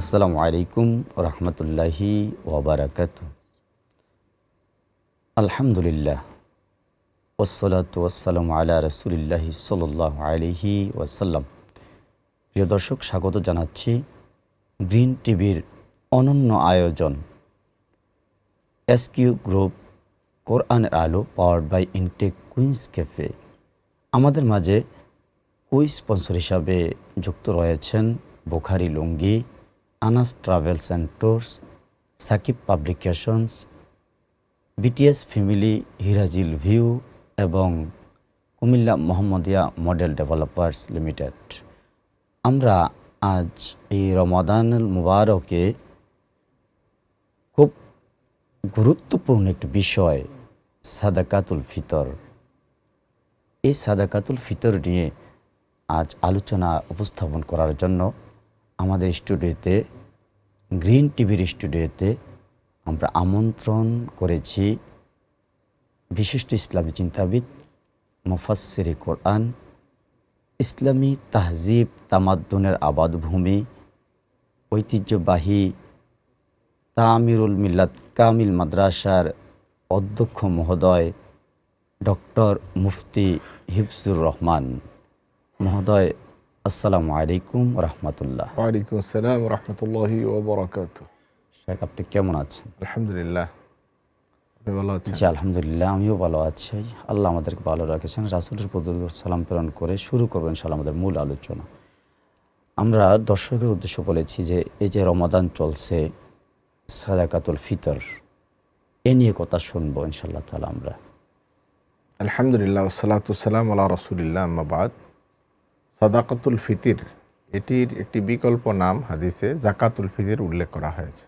আসসালামু আলাইকুম রহমতুল্লাহি ওয়াবারাকাতুহু। আলহামদুলিল্লাহ ওয়াসসালাতু ওয়াসসালামু আলা রাসূলিল্লাহি সাল্লাল্লাহু আলাইহি ওয়াসাল্লাম। প্রিয় দর্শক, স্বাগত জানাচ্ছি গ্রিন টিভির অনন্য আয়োজন এসকিউ গ্রুপ কোরআনের আলো powered by Intech Queens Cafe. আমাদের মাঝে স্পন্সর হিসাবে যুক্ত রয়েছেন Bukhari lungi, Anas travels and tours, Sakib publications, BTS family, হিরাজিল ভিউ এবং Comilla Mohammadia model developers limited. আমরা আজ এই রমাদানুল মুবারকে খুব গুরুত্বপূর্ণ একটি বিষয় সাদাকাতুল ফিতর, এই সাদাকাতুল ফিতর নিয়ে আজ আলোচনা উপস্থাপন করার জন্য আমাদের স্টুডিওতে, গ্রিন টিভির স্টুডিওতে আমরা আমন্ত্রণ করেছি বিশিষ্ট ইসলামী চিন্তাবিদ, মুফাসসিরে কোরআন, ইসলামী তাহজিব তামাদ্দুনের আবাদভূমি, ঐতিহ্যবাহী তামিরুল মিল্লাত কামিল মাদ্রাসার অধ্যক্ষ মহোদয় ডক্টর মুফতি হিফজুর রহমান মহোদয়। আসসালামু আলাইকুম রহমতুল্লাহ। ওয়ালাইকুম আসসালাম রহমতুল্লাহি ওয়া বারাকাতুহু। শেখ, আপনি কেমন আছেন? আলহামদুলিল্লাহ, আপনি ভালো আছেন? জি আলহামদুলিল্লাহ, আমিও ভালো আছি। আল্লাহ আমাদেরকে ভালো রাখেছেন। রাসূলের প্রতি সালাম প্রেরণ করে শুরু করবেন ইনশাআল্লাহ আমাদের মূল আলোচনা। আমরা দর্শকের উদ্দেশ্য বলেছি যে এই যে রমাদান চলছে, সাদাকাতুল ফিতর, এ নিয়ে কথা শুনবো ইনশাআল্লাহ তাআলা। আমরা আলহামদুলিল্লাহ ওয়াসসালাতু ওয়াসসালামু আলা রাসূলিল্লাহ, আম্মা বাদ। সাদাকাতুল ফিতির, এটির একটি বিকল্প নাম হাদিসে জাকাতুল ফিতির উল্লেখ করা হয়েছে।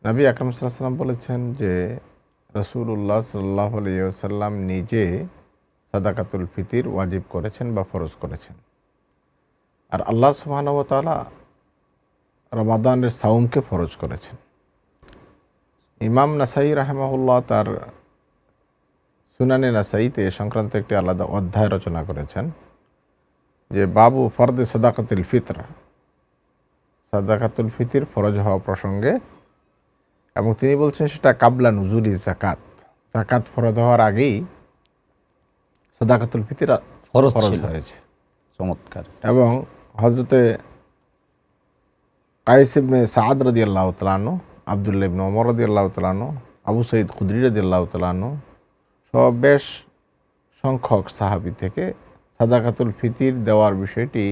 নবী আকরাম সাল্লাল্লাহু আলাইহি ওয়াসাল্লাম বলেছেন যে রাসূলুল্লাহ সাল্লাল্লাহু আলাইহি ওয়াসাল্লাম নিজে সাদাকাতুল ফিতির ওয়াজিব করেছেন বা ফরজ করেছেন। আর আল্লাহ সুবহানাহু ওয়া তাআলা রমাদানের সাওমকে ফরজ করেছেন। ইমাম নাসাই রাহিমাহুল্লাহ তার সুনানে নাসাইতে সংক্রান্ত একটি আলাদা অধ্যায় রচনা করেছেন যে বাবু ফরদে সাদাকাতুল ফিতর, সাদাকাতুল ফিতির ফরজ হওয়া প্রসঙ্গে, এবং তিনি বলছেন সেটা কাবলা নুজুলি জাকাত, জাকাত ফরজ হওয়ার আগেই সাদাকাতুল ফিতির ফরজ হয়েছে। চমৎকার। এবং হযরতে কায়েস ইবনে সাদ রাদিয়াল্লাহু তাআলা আনহু, আব্দুল্লাহ ইবনে ওমর রাদিয়াল্লাহু তাআলা আনহু, আবু সাঈদ খুদরি রাদিয়াল্লাহু তাআলা আনহু সব বেশ সংখ্যক সাহাবী থেকে সাদাকাতুল ফিতির দেওয়ার বিষয়টি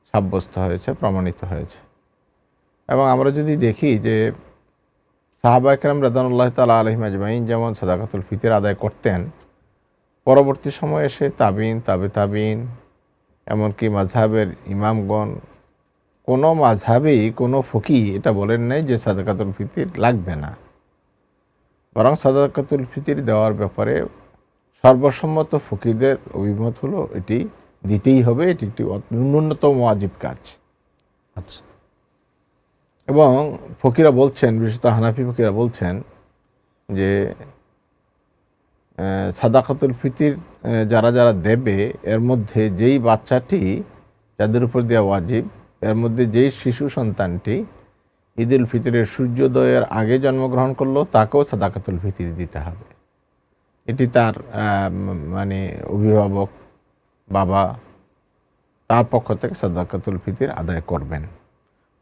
সাব্যস্ত হয়েছে, প্রমাণিত হয়েছে। এবং আমরা যদি দেখি যে সাহাবায়ে কেরাম রাদিয়াল্লাহু তাআলা আলাইহিম আজমাইন যেমন সাদাকাতুল ফিতির আদায় করতেন, পরবর্তী সময়ে এসে তাবিন, তাবিন, এমনকি মাযহাবের ইমামগণ, কোনো মাযহাবেই কোনো ফকি এটা বলেন নাই যে সাদাকাতুল ফিতির লাগবে না, বরং সাদাকাতুল ফিতির দেওয়ার ব্যাপারে সর্বসম্মত ফকিদের অভিমত হলো এটি দিতেই হবে, এটি একটি ন্যূনতম ওয়াজিব কাজ। আচ্ছা। এবং ফকিরা বলছেন, বিশেষত হানাফি ফকিরা বলছেন যে সাদাকাতুল ফিতির যারা যারা দেবে, এর মধ্যে যেই বাচ্চাটি যাদের উপর দেওয়া ওয়াজিব, এর মধ্যে যেই শিশু সন্তানটি ঈদুল ফিতরের সূর্যোদয়ের আগে জন্মগ্রহণ করলো, তাকেও সাদাকাতুল ফিতির দিতে হবে। এটি তার মানে অভিভাবক বাবা, তার পক্ষ থেকে সাদাকাতুল ফিতির আদায় করবেন।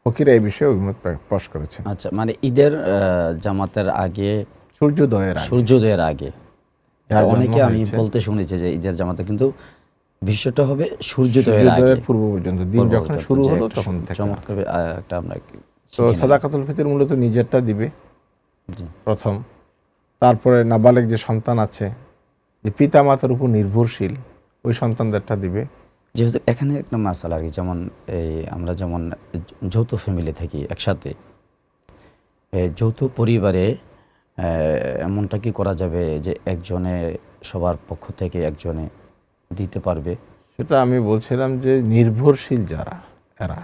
ফকিরা এই বিষয়ে অভিমত প্রকাশ করেছেন। আচ্ছা, মানে ঈদের জামাতের আগে, সূর্যোদয়ের আগে। অনেকে আমি বলতে শুনেছি যে ঈদের জামাতে কিন্তু বিষয়টা হবে সূর্যোদয়ের পূর্ব পর্যন্ত, দিন যখন শুরু হলো তখন থেকে। চমৎকার একটা আমরা তো সাদাকাতুল ফিতির মূলত নিজেরটা দিবে প্রথম, তারপরে নাবালেগ যে সন্তান আছে, যে পিতা মাতার উপর নির্ভরশীল, ওই সন্তানদেরটা দিবে। যেহেতু এখানে একটা মাসালা আর কি, যেমন এই আমরা যেমন যৌথ ফ্যামিলি থাকি একসাথে, যৌথ পরিবারে এমনটা কি করা যাবে যে একজনে সবার পক্ষ থেকে একজনে দিতে পারবে? সেটা আমি বলছিলাম যে নির্ভরশীল যারা, এরা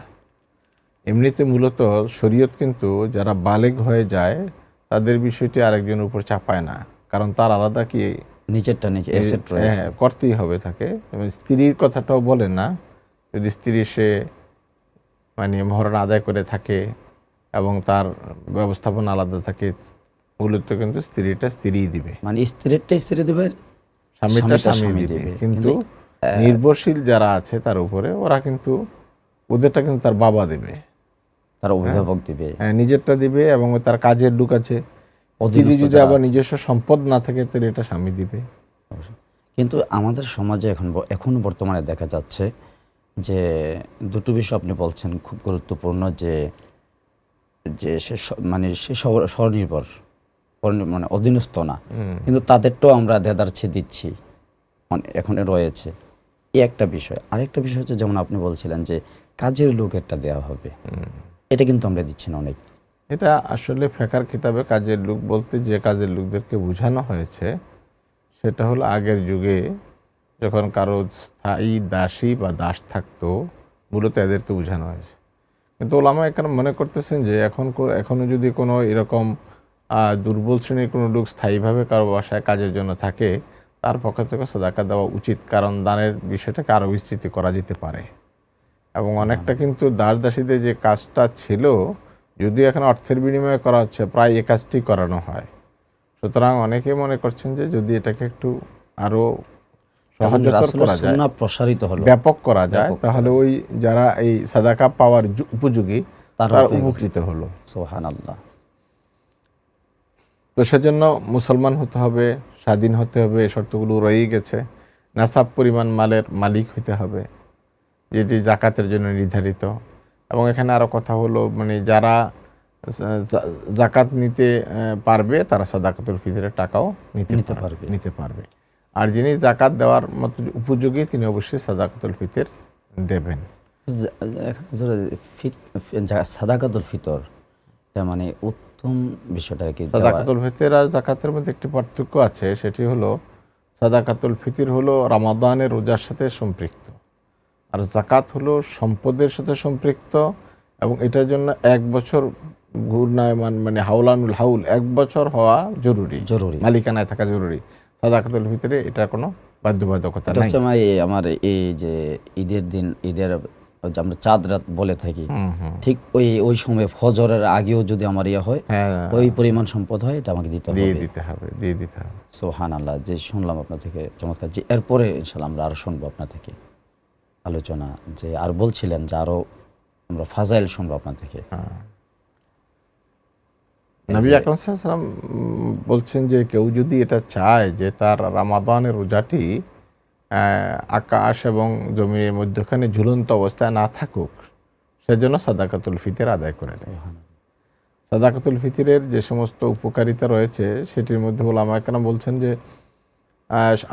এমনিতে মূলত শরীয়ত কিন্তু যারা বালেগ হয়ে যায় তাদের বিষয়টি আরেকজনের উপর চাপায় না, কারণ তার আলাদা কি নিজেরটা নিজে অ্যাসেট রয়েছে, করতেই হবে তাকে। স্ত্রীর কথাটাও বলে না, যদি স্ত্রী সে মানে মহরণ আদায় করে থাকে এবং তার ব্যবস্থাপনা আলাদা থাকে, মূলত কিন্তু স্ত্রীটা স্ত্রীই দিবে, মানে স্ত্রীরটা স্ত্রী দেবে, স্বামীটা স্বামীটা স্বামী স্বামী দিবে। দিবে। কিন্তু নির্ভরশীল যারা আছে তার উপরে, ওরা কিন্তু ওদেরটা কিন্তু তার বাবা দেবে, তার অভিভাবক দিবে, নিজেরটা দিবে, এবং তার কাজের লোক আছে। স্ত্রী অধীনস্থ যদি যারা আবার আছে। নিজস্ব সম্পদ না থাকে তাহলে এটা স্বামী দিবে। কিন্তু আমাদের সমাজে এখন বর্তমানে দেখা যাচ্ছে যে দুটো বিষয় আপনি বলছেন খুব গুরুত্বপূর্ণ, যে যে সে মানে সে স্বনির্ভর, মানে অধীনস্থ না, কিন্তু তাদেরটাও আমরা দেদারছে দিচ্ছি, মানে এখন রয়েছে। এই একটা বিষয়। আরেকটা বিষয় হচ্ছে, যেমন আপনি বলছিলেন যে কাজের লোক একটা দেওয়া হবে, এটা কিন্তু আমরা দিচ্ছি না অনেক। এটা আসলে ফেকার কিতাবে কাজের লোক বলতে যে কাজের লোকদেরকে বোঝানো হয়েছে সেটা হলো আগের যুগে যখন কারো স্থায়ী দাসী বা দাস থাকতো, মূলত এদেরকে বোঝানো হয়েছে। কিন্তু ওলামা এখানে মনে করতেছেন যে এখনও যদি কোনো এরকম দুর্বল শ্রেণীর কোনো লোক স্থায়ীভাবে কারো বাসায় কাজের জন্য থাকে, তার পক্ষ থেকে সাদাকা দেওয়া উচিত, কারণ দানের বিষয়টাকে আরও বিস্তৃতি করা যেতে পারে। এবং অনেকটা কিন্তু দাস দাসীদের যে কাজটা ছিল, যদিও এখন অর্থের বিনিময়ে করা হচ্ছে, প্রায় এ কাজটি করানো হয়। সুতরাং অনেকে মনে করছেন যে যদি এটাকে একটু আরও সহজতর করা যায়, সুন্নাহ প্রসারিত হলো, ব্যাপক করা যায়, তাহলে ওই যারা এই সাদাকা পাওয়ার উপযোগী তারা উপকৃত হলো। সুবহানাল্লাহ। তো সেজন্য মুসলমান হতে হবে, স্বাধীন হতে হবে, এই শর্তগুলো রয়েই গেছে। নাসাব পরিমাণ মালের মালিক হতে হবে, যেটি জাকাতের জন্য নির্ধারিত। এবং এখানে আরও কথা হলো, মানে যারা জাকাত নিতে পারবে তারা সাদাকাতুল ফিতরের টাকাও নিতে পারবে। আর যিনি জাকাত দেওয়ার মতো উপযোগী তিনি অবশ্যই সাদাকাতুল ফিতর দেবেন। সাদাকাতুল ফিতর মানে উত্তম বিষয়টা কি? সাদাকাতুল ফিতর আর জাকাতের মধ্যে একটি পার্থক্য আছে, সেটি হলো সাদাকাতুল ফিতর হলো রমাদানের রোজার সাথে সম্পৃক্ত, আর জাকাত হলো সম্পদের সাথে সম্পৃক্ত, এবং এটার জন্য 1 বছর ঘূর্ণায়মান, মানে হাউলানুল হাউল 1 বছর হওয়া জরুরি, মালিকানায় থাকা জরুরি। সাদাকাতুল ফিতরে এটা কোনো বাধ্যবাধকতা নাই। আমার এই যে ঈদের দিন, ঈদের আমরা চাঁদ রাত বলে থাকি, ঠিক ওই সময় ফজরের আগেও যদি আমার হয়, ওই পরিমাণ সম্পদ হয়, এটা আমাকে দিতে হবে। সুবহানাল্লাহ। যে শুনলাম আপনার থেকে চমৎকার। যে এরপরে ইনশাআল্লাহ আমরা আরো শুনবো আপনার থেকে আলোচনা, যে আর বলছিলেন যে আরো আমরা ফাজাইল শুনবো আপনার থেকে। নবী আকরাম সাল্লাল্লাহু আলাইহি ওয়াসাল্লাম বলছেন যে কেউ যদি এটা চায় যে তার রমাদানের রোজাটি আকাশ এবং জমির মধ্যখানে ঝুলন্ত অবস্থায় না থাকুক, সেজন্য সাদাকাতুল ফিতর আদায় করে দেয়। সাদাকাতুল ফিতরের যে সমস্ত উপকারিতা রয়েছে সেটির মধ্যে ওলামা কেরাম বলছেন যে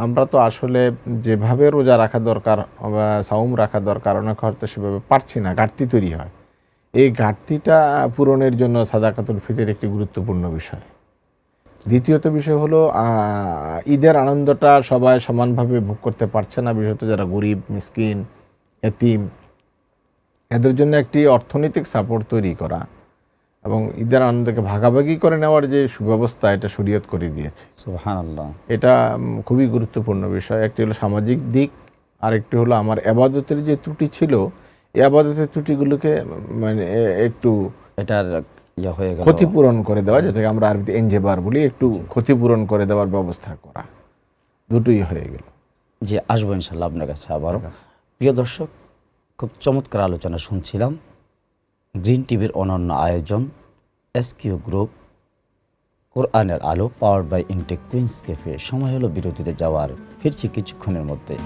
আমরা তো আসলে যেভাবে রোজা রাখা দরকার বা সাওম রাখা দরকার অনেক হয়তো সেভাবে পারছি না, ঘাটতি তৈরি হয়। এই ঘাটতিটা পূরণের জন্য সাদাকাতুল ফিতর একটি গুরুত্বপূর্ণ বিষয়। দ্বিতীয়ত বিষয় হলো ঈদের আনন্দটা সবাই সমানভাবে ভোগ করতে পারছে না, বিশেষত যারা গরিব, মিসকিন, এতিম, এদের জন্য একটি অর্থনৈতিক সাপোর্ট তৈরি করা এবং ঈদের আনন্দকে ভাগাভাগি করে নেওয়ার যে সুব্যবস্থা, এটা শরীয়ত করে দিয়েছে। সুবহানাল্লাহ। এটা খুবই গুরুত্বপূর্ণ বিষয়। একটি হলো সামাজিক দিক, আর একটি হলো আমার ইবাদতের যে ত্রুটি ছিল, এই ইবাদতের ত্রুটিগুলোকে মানে একটু এটার হয়ে গেল, ক্ষতিপূরণ করে দেওয়া, যেটাকে আমরা আরবিতে এনজেবার বলি, একটু ক্ষতিপূরণ করে দেওয়ার ব্যবস্থা করা, দুটোই হয়ে গেল। যে আসবো ইনশাআল্লাহ আপনার কাছে আবারও। প্রিয় দর্শক, খুব চমৎকার আলোচনা শুনছিলাম। গ্রিন টিভির অনন্য আয়োজন এসকিউ গ্রুপ, কোরআনের আলো, powered by Intech Queens cafe. সময় হলো বিরতিতে যাওয়ার, ফিরছি কিছুক্ষণের মধ্যে।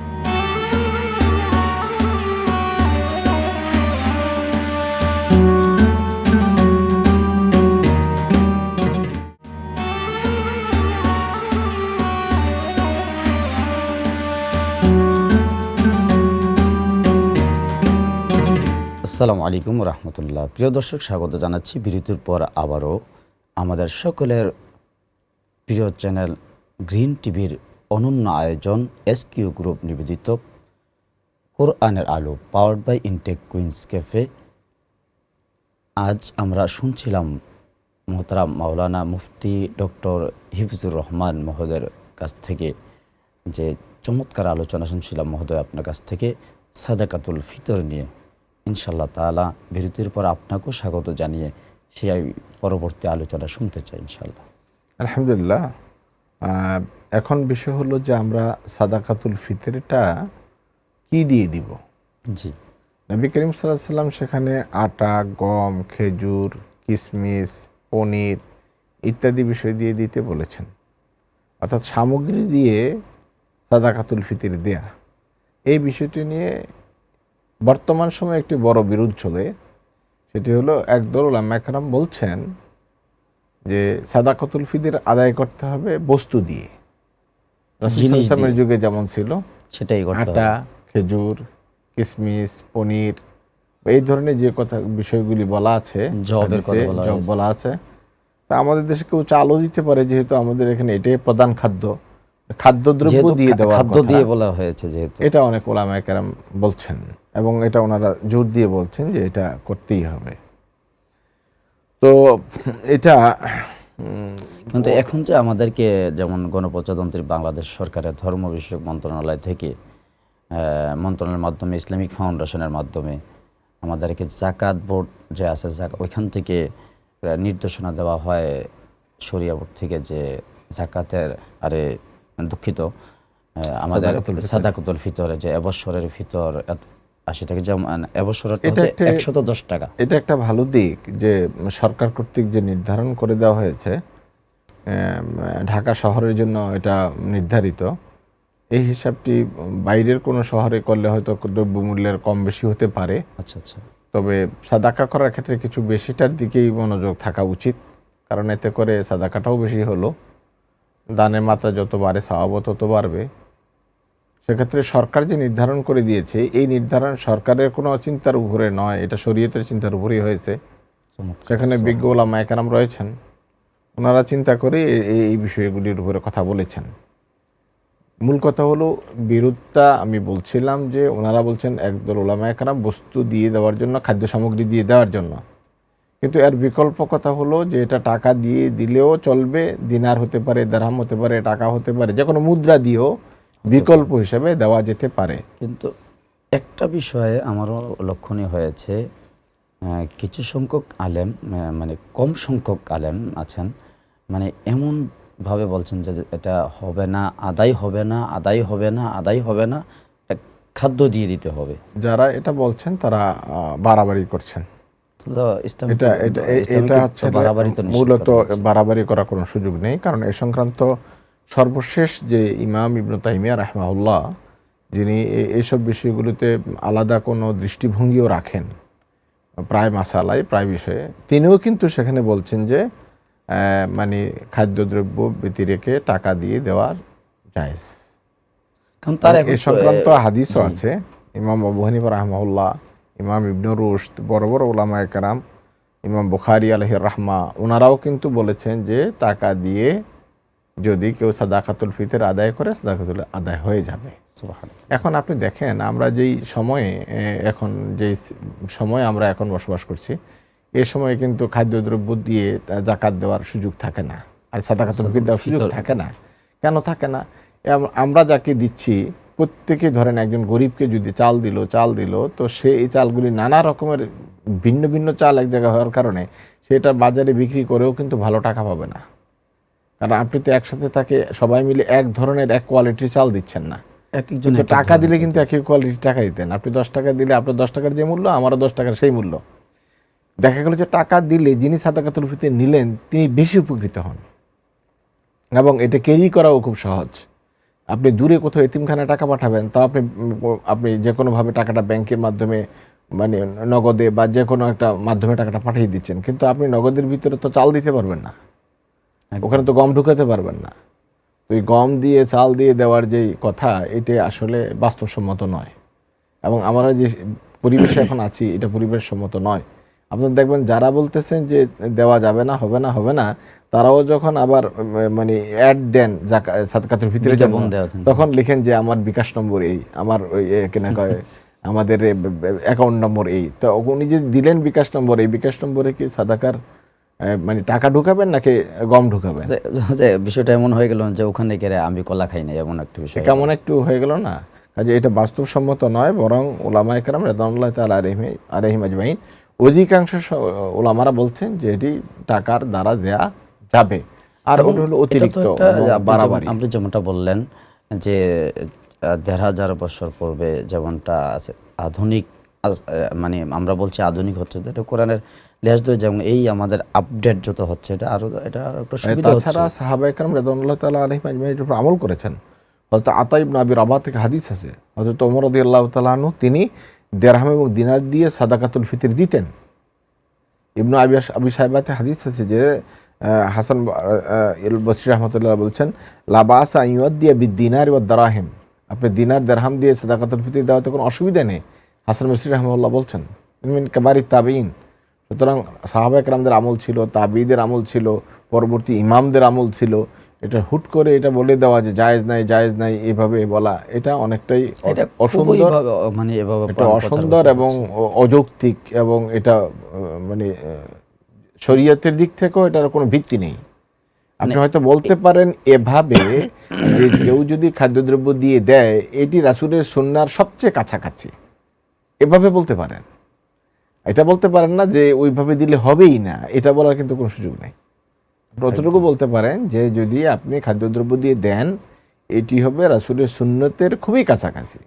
আসসালামু আলাইকুম রহমতুল্লাহ। প্রিয় দর্শক, স্বাগত জানাচ্ছি বিরতির পর আবারও আমাদের সকলের প্রিয় চ্যানেল গ্রিন টিভির অনন্য আয়োজন এসকিউ গ্রুপ নিবেদিত কোরআনের আলো, powered by Intech Queens cafe. আজ আমরা শুনছিলাম মোহতারাম মাওলানা মুফতি ডক্টর হিফজুর রহমান মহোদয়ের কাছ থেকে, যে চমৎকার আলোচনা শুনছিলাম মহোদয় আপনার কাছ থেকে সাদাকাতুল ফিতর নিয়ে। ইনশাআল্লাহ তাআলা বিরতির পর আপনাকেও স্বাগত জানিয়ে সেই পরবর্তী আলোচনা শুনতে চাই ইনশাআল্লাহ। আলহামদুলিল্লাহ। এখন বিষয় হলো যে আমরা সাদাকাতুল ফিতরটা কি দিয়ে দিব। জি, নবী করিম সাল্লাল্লাহু আলাইহি ওয়াসাল্লাম সেখানে আটা, গম, খেজুর, কিশমিশ, পনির ইত্যাদি বিষয় দিয়ে দিতে বলেছেন, অর্থাৎ সামগ্রী দিয়ে সাদাকাতুল ফিতর দেয়া। এই বিষয়টি নিয়ে বর্তমান সময়ে একটি বড় বিরোধ চলে। সেটি হলো একদল উলামা কেরাম বলছেন যে সাদাকাতুল ফিতর আদায় করতে হবে বস্তু দিয়ে, রাসূল সাল্লাল্লাহু আলাইহি ওয়াসাল্লামের যুগে যেমন ছিল সেটাই করতে আটা, হবে। খেজুর, কিশমিশ, পনির এই ধরনের যে কথা বিষয়গুলি বলা আছে, জবের কথা হাদিসে বলা জব হয়েছে। বলা আছে। তা আমাদের দেশে কেউ চালও দিতে পারে, যেহেতু আমাদের এখানে এটাই প্রধান খাদ্যদ্রব্য যেহেতু দিয়ে দেওয়ার খাদ্য কথা। দিয়ে বলা হয়েছে যেহেতু, এটা অনেক ওলামায়ে কেরাম বলছেন এবং এটা ওনারা জোর দিয়ে বলছেন যে এটা করতেই হবে। তো এটা কিন্তু এখন যে আমাদেরকে যেমন গণপ্রজাতন্ত্রী বাংলাদেশ সরকারের ধর্ম বিষয়ক মন্ত্রণালয় থেকে মন্ত্রণালয়ের মাধ্যমে ইসলামিক ফাউন্ডেশনের মাধ্যমে আমাদেরকে জাকাত বোর্ড যে আছে ওইখান থেকে নির্দেশনা দেওয়া হয় শরিয়া বোর্ড থেকে যে জাকাতের দুঃখিত আমাদের সাদাকাতুল ফিতরে যে এবছরের ফিতর 80 টাকা, যেমন এবছরের হচ্ছে 110 টাকা। এটা একটা ভালো দিক যে সরকার কর্তৃক যে নির্ধারণ করে দেওয়া হয়েছে, ঢাকা শহরের জন্য এটা নির্ধারিত। এই হিসাবটি বাইরের কোনো শহরে করলে হয়তো দ্রব্যমূল্যের কম বেশি হতে পারে। আচ্ছা আচ্ছা, তবে সাদাকা করার ক্ষেত্রে কিছু বেশিটার দিকেই মনোযোগ থাকা উচিত, কারণ এতে করে সাদাকাটাও বেশি হলো, দানের মাত্রা যত বাড়ে সওয়াবও তত বাড়বে। সেক্ষেত্রে সরকার যে নির্ধারণ করে দিয়েছে, এই নির্ধারণ সরকারের কোনো চিন্তার উপরে নয়, এটা শরীয়তের চিন্তার উপরেই হয়েছে। সেখানে বিজ্ঞ ওলামায়ে কেরাম রয়েছেন, ওনারা চিন্তা করে এই বিষয়গুলির উপরে কথা বলেছেন। মূল কথা হলো বিরোধটা আমি বলছিলাম যে ওনারা বলছেন একদল ওলামায়ে কেরাম বস্তু দিয়ে দেওয়ার জন্য, খাদ্য সামগ্রী দিয়ে দেওয়ার জন্য, কিন্তু এর বিকল্প কথা হলো যে এটা টাকা দিয়ে দিলেও চলবে, দিনার হতে পারে, দিরহাম হতে পারে, টাকা হতে পারে, যে কোনো মুদ্রা দিয়েও বিকল্প হিসেবে দেওয়া যেতে পারে। কিন্তু একটা বিষয়ে আমারও লক্ষণীয় হয়েছে, কিছু সংখ্যক আলেম, মানে কম সংখ্যক আলেম আছেন, মানে এমনভাবে বলছেন যে এটা হবে না, আদায় হবে না, আদায় হবে না, আদায় হবে না, খাদ্য দিয়ে দিতে হবে। যারা এটা বলছেন তারা বাড়াবাড়ি করছেন। তো ইসলাম এটা হচ্ছে মূলত বাড়াবাড়ি করার কোনো সুযোগ নেই, কারণ এ সংক্রান্ত সর্বশেষ যে ইমাম ইবনে তাইমিয়া রাহিমাহুল্লাহ, যিনি এইসব বিষয়গুলোতে আলাদা কোনো দৃষ্টিভঙ্গিও রাখেন প্রায় মাসালায়, প্রায় বিষয়ে, তিনিও কিন্তু সেখানে বলছেন যে মানে খাদ্যদ্রব্য ব্যতি রেখে টাকা দিয়ে দেওয়ার জায়েজ। এ সংক্রান্ত হাদিসও আছে। ইমাম আবু হানিফা রাহমাহুল্লাহ, ইমাম ইবনে রুশদ, বড় বড় ওলামায়ে কেরাম, ইমাম বুখারী আলাইহির রাহমা, ওনারাও কিন্তু বলেছেন যে টাকা দিয়ে যদি কেউ সাদাকাতুল ফিতর আদায় করে, সাদাকাতুল আদায় হয়ে যাবে। এখন আপনি দেখেন আমরা যেই সময়ে আমরা এখন বসবাস করছি, এই সময়ে কিন্তু খাদ্যদ্রব্য দিয়ে জাকাত দেওয়ার সুযোগ থাকে না, আর সাদাকাতুল ফিতর দেওয়ার সুযোগ থাকে না। কেন থাকে না? আমরা যাকে দিচ্ছি প্রত্যেকে, ধরেন একজন গরিবকে যদি চাল দিল, তো সে এই চালগুলি নানা রকমের ভিন্ন ভিন্ন চাল এক জায়গায় হওয়ার কারণে সেটা বাজারে বিক্রি করেও কিন্তু ভালো টাকা পাবে না, কারণ আপনি তো একসাথে তাকে সবাই মিলে এক ধরনের এক কোয়ালিটির চাল দিচ্ছেন না। কিন্তু টাকা দিলে কিন্তু একই কোয়ালিটির টাকা দিতেন। আপনি 10 টাকা দিলে আপনার 10 টাকার যে মূল্য, আমারও 10 টাকার সেই মূল্য। দেখা গেল যে টাকা দিলে যিনি সাদাকাতুল ফিতর নিলেন তিনি বেশি উপকৃত হন, এবং এটা ক্যারি করাও খুব সহজ। আপনি দূরে কোথাও এতিমখানায় টাকা পাঠাবেন, তা আপনি যে কোনোভাবে টাকাটা ব্যাংকের মাধ্যমে, মানে নগদে বা যে কোনো একটা মাধ্যমে টাকাটা পাঠিয়ে দিচ্ছেন, কিন্তু আপনি নগদের ভিতরে তো চাল দিতে পারবেন না, ওখানে তো গম ঢুকাতে পারবেন না। তো এই গম দিয়ে চাল দিয়ে দেওয়ার যেই কথা, এটা আসলে বাস্তবসম্মত নয়, এবং আমরা যে পরিবেশে এখন আছি এটা পরিবেশসম্মত নয়। আপনারা দেখবেন যারা বলতেছেন যে দেওয়া যাবে না, হবে না, তারাও যখন আবার মানে অ্যাড দেন সাদাকাতুল ফিতরের জন্য, তখন লিখেন যে আমার বিকাশ নম্বর এই, আমার আমাদের অ্যাকাউন্ট নম্বর এই। তো উনি যে দিলেন বিকাশ নম্বর, এই বিকাশ নম্বরে কি সাদাকার মানে টাকা ঢুকাবেন নাকি গম ঢুকাবেন? বিষয়টা এমন হয়ে গেল যে ওখানে গেলে আমি কলা খাই না, এমন একটা বিষয় কেমন একটু হয়ে গেল না? কাজে এটা বাস্তবসম্মত নয়, বরং ওলামা একরাম রাদিয়াল্লাহু তাআলা আলাইহিম আজমাইন অধিকাংশ ওলামারা বলছেন যে এটি টাকার দ্বারা দেয়া যাবে। আর এবং ওটা হলো এটা তো অতিরিক্ত একটা এবং বাড়াবাড়ি। আপনি যেমনটা বললেন যে ১,৫০০ বছর পূর্বে যেমনটা আছে আধুনিক মানে আমরা বলছি আধুনিক হচ্ছে, এটা কোরআনের লেজ ধরে যেমন এই আমাদের আপডেট যত হচ্ছে এটা আরো একটা সুবিধা হচ্ছে। তাছাড়া সাহাবা একরাম রাদিয়াল্লাহু তাআলা আলাইহিম আজমাইন এর উপর আমল করেছেন। হযরত আতা ইবনে আবি রাবাহ থেকে হাদিস আছে, হযরত ওমর রাদিয়াল্লাহু তাআলা আনহু তিনি দিরহাম এবং দিনার দিয়ে সাদাকাতুল ফিতর দিতেন। ইবনু আবি সাইবাতে হাদিস আছে যে হাসান ইল বসরি রাহমাতুল্লাহ বলছেন, লা বাসা আন ইউদ্দিয়া বিদ-দিনার ওয়াদ দারাহিম, আপনি দিনার দিরহাম দিয়ে সাদাকাতুল ফিতর দেওয়াতে কোনো অসুবিধা নেই। হাসান বসরি রাহমাতুল্লাহ বলছেন মিন কাবারিত তাবিঈন। সুতরাং সাহাবা একরামদের আমল ছিল, তাবিঈদের আমল ছিল, পরবর্তী ইমামদের আমল ছিল। এটা হুট করে এটা বলে দেওয়া যে জায়েজ নাই এভাবে বলা, এটা অনেকটাই এটা অসুন্দর, মানে এভাবে এটা অসুন্দর এবং অযৌক্তিক, এবং এটা মানে শরীয়তের দিক থেকেও এটার কোনো ভিত্তি নেই। আপনি হয়তো বলতে পারেন এভাবে যে কেউ যদি খাদ্যদ্রব্য দিয়ে দেয় এটি রাসূলের সুন্নাহর সবচেয়ে কাছাকাছি, এভাবে বলতে পারেন। এটা বলতে পারেন না যে ওইভাবে দিলে হবেই না, এটা বলার কিন্তু কোনো সুযোগ নেই। অতটুকু বলতে পারেন যে যদি আপনি খাদ্যদ্রব্য দিয়ে দেন এটি হবে রাসূলের সুন্নতের খুবই কাছাকাছি।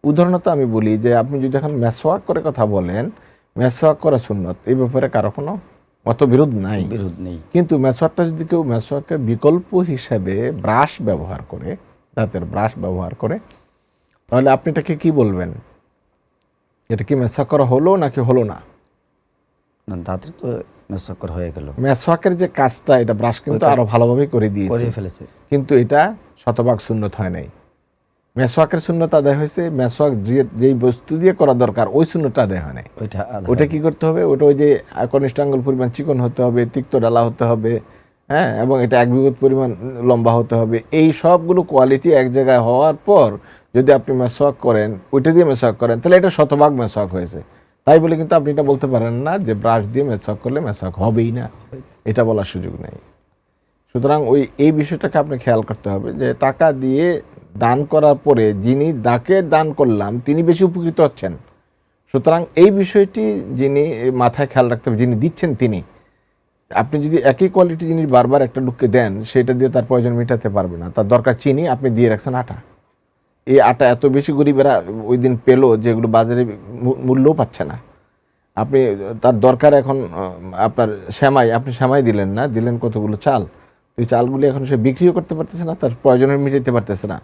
উদাহরণত আমি বলি যে আপনি যদি এখন মেসওয়াক করে কথা বলেন, মেসওয়াক করা সুন্নত, এই ব্যাপারে কারো কোনো মতবিরোধ নাই, বিরোধ নেই। কিন্তু মেসওয়াকটা যদি কেউ মেসওয়াকের বিকল্প হিসেবে ব্রাশ ব্যবহার করে, দাঁতের ব্রাশ ব্যবহার করে, তাহলে আপনি এটাকে কি বলবেন? এটা কি মেসওয়াক করা হলো নাকি হলো না? দাঁতের তো মেসওয়াক করা হয়ে গেল, মেসওয়াকের যে কাজটা এটা ব্রাশ কিন্তু আরো ভালোভাবে করে দিয়েছে, ফেলেছে, কিন্তু এটা শতভাগ সুন্নত হয় নাই। মেসওয়াকের সুন্নত আদায় হয়েছে, মেসওয়াক যেই বস্তু দিয়ে করা দরকার ওই সুন্নতটা আদায় হয় নাই। ওইটা কি করতে হবে? ওটা ওই যে কনিষ্ঠ আঙ্গুল পরিমাণ চিকন হতে হবে, তিক্ত ডালা হতে হবে, হ্যাঁ, এবং এটা 1 বিঘত পরিমাণ লম্বা হতে হবে। এই সবগুলো কোয়ালিটি এক জায়গায় হওয়ার পর যদি আপনি মেসওয়াক করেন, ওইটা দিয়ে মেসওয়াক করেন, তাহলে এটা শতভাগ মেসওয়াক হয়েছে। তাই বলে কিন্তু আপনি এটা বলতে পারেন না যে ব্রাশ দিয়ে মেসওয়াক করলে মেসওয়াক হবেই না, এটা বলার সুযোগ নেই। সুতরাং এই বিষয়টাকে আপনি খেয়াল করতে হবে যে টাকা দিয়ে দান করার পরে যিনি যাকে দান করলাম তিনি বেশি উপকৃত হচ্ছেন। সুতরাং এই বিষয়টি যিনি মাথায় খেয়াল রাখতে হবে, যিনি দিচ্ছেন তিনি। আপনি যদি একই কোয়ালিটি জিনিস বারবার একটা লোককে দেন, সেটা দিয়ে তার প্রয়োজন মেটাতে পারবে না। তার দরকার চিনি, আপনি দিয়ে রাখছেন আটা। এই আটা এত বেশি গরিবেরা ওই দিন পেলো যেগুলো বাজারে মূল্যও পাচ্ছে না। আপনি তার দরকার এখন আপনার সেমাই, আপনি সেমাই দিলেন না, দিলেন কতগুলো চাল। এই চালগুলি এখন সে বিক্রিও করতে পারতেছে না, তার প্রয়োজনের মিটাতে পারতেছে না।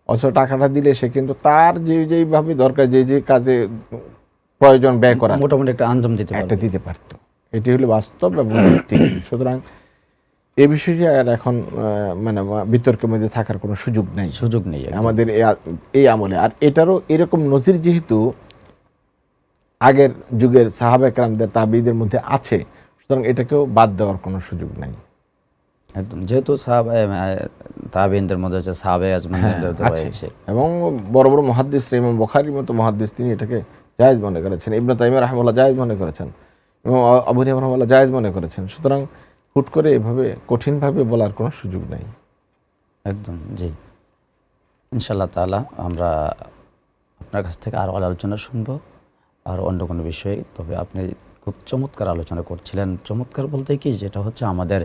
অথচ টাকাটা দিলে সে কিন্তু তার যেইভাবে দরকার, যে কাজে প্রয়োজন ব্যয় করা, মোটামুটি একটা আঞ্জাম দিতে পারতো। এটি হলো বাস্তব এবং যৌক্তিক। সুতরাং এই বিষয়টি আর এখন মানে বিতর্কের মধ্যে থাকার কোনো সুযোগ নেই আমাদের এই আমলে। আর এটারও এরকম নজির যেহেতু আগের যুগের সাহাবা একরামদের তাবিঈদের মধ্যে আছে, সুতরাং এটাকেও বাদ দেওয়ার কোনো সুযোগ নাই। একদম, যেহেতু তাবিঈনদের মধ্যে আছে, সাহাবে আজমাইনদের রয়েছে, এবং বড় বড় মুহাদ্দিস, ইমাম বুখারীর মতো মুহাদ্দিস, তিনি এটাকে জায়েজ মনে করেছেন। ইবনে তাইমিয়া রাহিমাহুল্লাহ জায়েজ মনে করেছেন, এবং আবু হানিফা রাহিমাহুল্লাহ জায়েজ মনে করেছেন। সুতরাং হুট করে এভাবে কঠিনভাবে বলার কোনো সুযোগ নাই। একদম, জি। ইনশাআল্লাহ তাআলা আমরা আপনার কাছ থেকে আরও আলোচনা শুনবো আর অন্য কোনো বিষয়ে। তবে আপনি খুব চমৎকার আলোচনা করছিলেন। চমৎকার বলতে কি, যেটা হচ্ছে আমাদের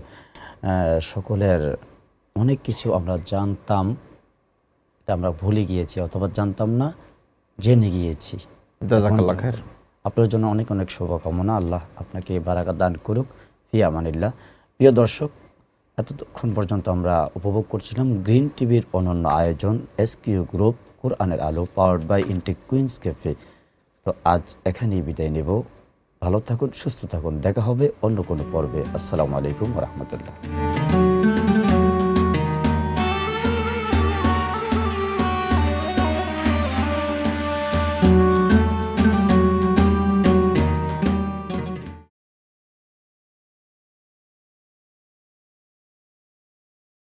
সকলের অনেক কিছু আমরা জানতাম, এটা আমরা ভুলে গিয়েছি, অথবা জানতাম না, জেনে গিয়েছি। জাযাকাল্লাহ খাইর। আপনার জন্য অনেক অনেক শুভকামনা। আল্লাহ আপনাকে বারাকাত দান করুক। ফি আমানিল্লাহ। প্রিয় দর্শক, এতক্ষণ পর্যন্ত আমরা উপভোগ করছিলাম গ্রিন টিভির অনন্য আয়োজন SQ গ্রুপ কোরআনের আলো, powered by Intech Queens cafe. তো আজ এখানেই বিদায় নেব। ভালো থাকুন, সুস্থ থাকুন, দেখা হবে অন্য কোনো পর্বে। আসসালামু আলাইকুম ওয়া রাহমাতুল্লাহ।